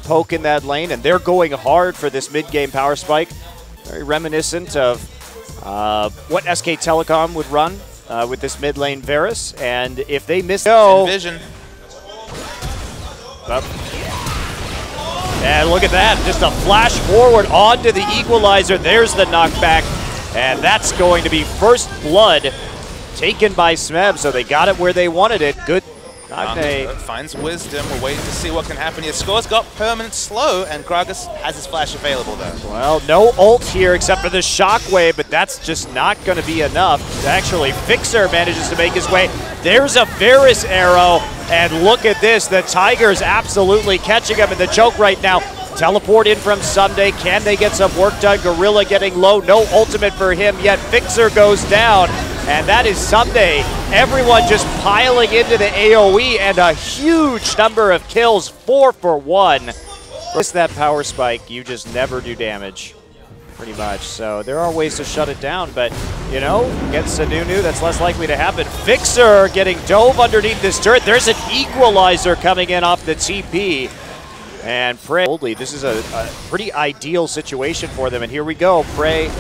poke in that lane, and they're going hard for this mid-game power spike. Very reminiscent of what SK Telecom would run with this mid lane Varus, and if they miss Vision. And look at that, just a flash forward onto the equalizer. There's the knockback, and that's going to be first blood taken by Smeb, so they got it where they wanted it. Good. Finds wisdom. We're waiting to see what can happen here. Score's got permanent slow, and Gragas has his flash available though. Well, no ult here except for the shockwave, but that's just not going to be enough. Actually, Fixer manages to make his way. There's a Varus arrow, and look at this. The Tiger's absolutely catching him in the choke right now. Teleport in from Someday. Can they get some work done? Gorilla getting low. No ultimate for him yet. Fixer goes down. And that is Someday. Everyone just piling into the AoE, and a huge number of kills, 4 for 1. Miss that power spike, you just never do damage, pretty much. So there are ways to shut it down, but, you know, against Sununu, that's less likely to happen. Fixer getting dove underneath this turret. There's an equalizer coming in off the TP. And Prey, this is a pretty ideal situation for them. And here we go, Prey.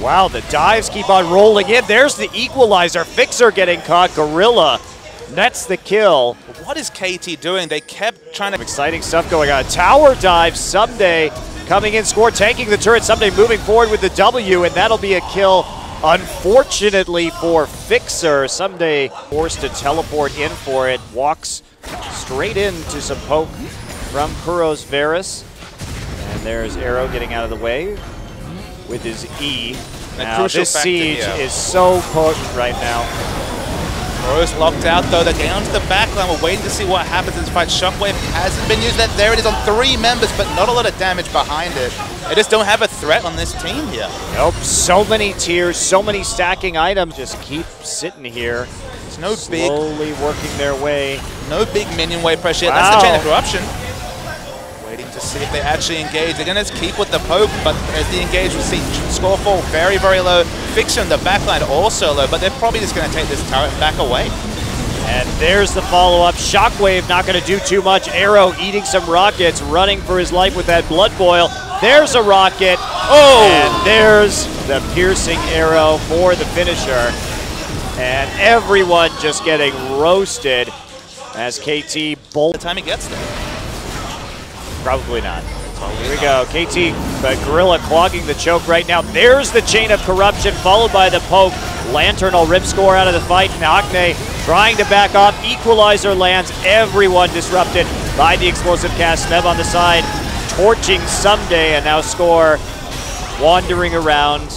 Wow, the dives keep on rolling in. There's the equalizer. Fixer getting caught. Gorilla nets the kill. What is KT doing? They kept trying to... Exciting stuff going on. Tower dive. Someday coming in, score, tanking the turret. Someday moving forward with the W, and that'll be a kill. Unfortunately for Fixer, Someday forced to teleport in for it. Walks straight into some poke from Kuro's Varus. And there's Arrow getting out of the way with his E. Now this siege is so potent right now. Kuro's locked out though. They're getting onto the backline. We're waiting to see what happens in this fight. Shockwave hasn't been used. There it is on 3 members, but not a lot of damage behind it. They just don't have a threat on this team here. Nope, so many tiers, so many stacking items. Just keep sitting here. There's no slowly working their way. No big minion wave pressure. Wow. That's the chain of corruption. Waiting to see if they actually engage. They're going to keep with the poke, but as the engage, we'll see score fall very, very low. Fixer in the backline also low, but they're probably just going to take this turret back away. And there's the follow-up. Shockwave not going to do too much. Arrow eating some rockets, running for his life with that blood boil. There's a rocket. Oh! And there's the piercing arrow for the finisher. And everyone just getting roasted as KT bolt. The time he gets there. Probably not. Here we go, KT, but Gorilla clogging the choke right now. There's the chain of corruption, followed by the poke. Lantern will rip score out of the fight. Nakne trying to back off. Equalizer lands. Everyone disrupted by the explosive cast. Smeb on the side, torching Someday, and now Score wandering around,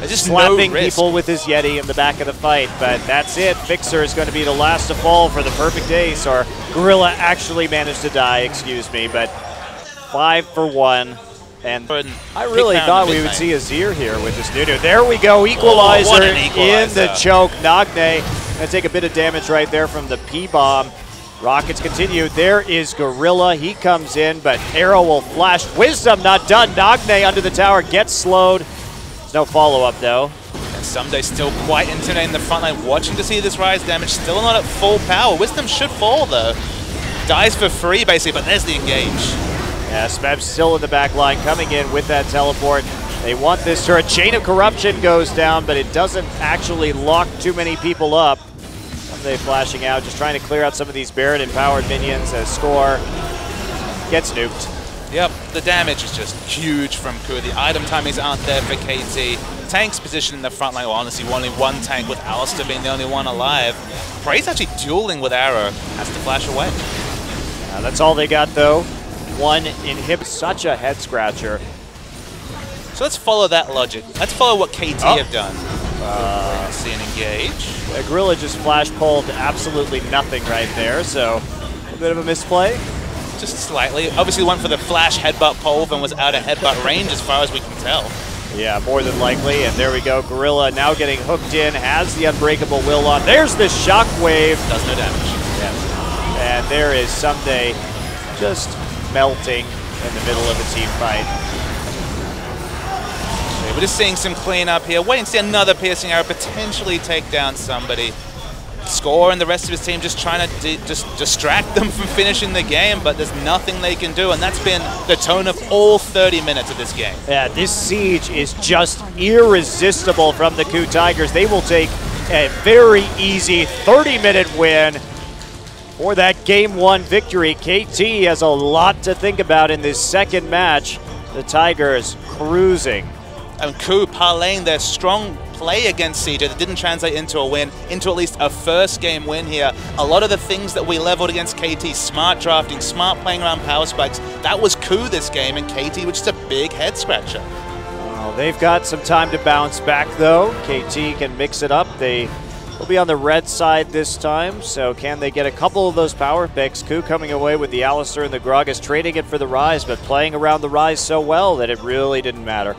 just slapping people with his Yeti in the back of the fight. But that's it. Fixer is going to be the last to fall for the perfect ace, or Gorilla actually managed to die, excuse me, but 5 for 1, and I really thought we would see a Azir here with this Nunu. There we go, equalizer, in the choke. Nagne gonna take a bit of damage right there from the P-bomb. Rockets continue. There is Gorilla. He comes in, but Arrow will flash. Wisdom not done. Nagne under the tower gets slowed. There's no follow-up though. And Someday still quite intimidating the front line, watching to see this rise damage. Still not at full power. Wisdom should fall though. Dies for free basically, but there's the engage. Yeah, Smeb's still in the back line, coming in with that teleport. They want this turret. Chain of Corruption goes down, but it doesn't actually lock too many people up. Someday flashing out, just trying to clear out some of these Baron-empowered minions as Score gets nuked. Yep, the damage is just huge from KOO. The item timings aren't there for KT. Tank's position in the front line, well, honestly, only one tank with Alistair being the only one alive. Prey's actually dueling with Arrow, has to flash away. That's all they got though. One inhib, such a head scratcher. So let's follow that logic. Let's follow what KT have done. See an engage. Gorilla just flash pulled absolutely nothing right there, so a bit of a misplay. Just slightly. Obviously went for the flash headbutt pole and was out of headbutt range as far as we can tell. Yeah, more than likely, and there we go. Gorilla now getting hooked in, has the Unbreakable Will on. There's the shockwave. Does no damage. Yeah. And there is Someday just melting in the middle of a team fight. Okay, we're just seeing some cleanup here. Waiting to see another piercing arrow potentially take down somebody. Score and the rest of his team just trying to just distract them from finishing the game, but there's nothing they can do, and that's been the tone of all 30 minutes of this game. Yeah, this siege is just irresistible from the KOO Tigers. They will take a very easy 30-minute win for that Game 1 victory. KT has a lot to think about in this second match. The Tigers cruising. And KOO parlaying their strong play against CJ that didn't translate into a win, into at least a first game win here. A lot of the things that we leveled against KT, smart drafting, smart playing around power spikes, that was KOO this game, and KT was just a big head scratcher. Well, they've got some time to bounce back though. KT can mix it up. They will be on the red side this time, so can they get a couple of those power picks? KOO coming away with the Alistair and the Gragas, trading it for the Ryze, but playing around the Ryze so well that it really didn't matter.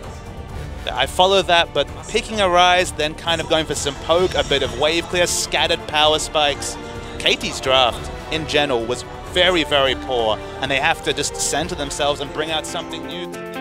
I follow that, but picking a Ryze, then kind of going for some poke, a bit of wave clear, scattered power spikes. KT's draft, in general, was very, very poor, and they have to just center themselves and bring out something new.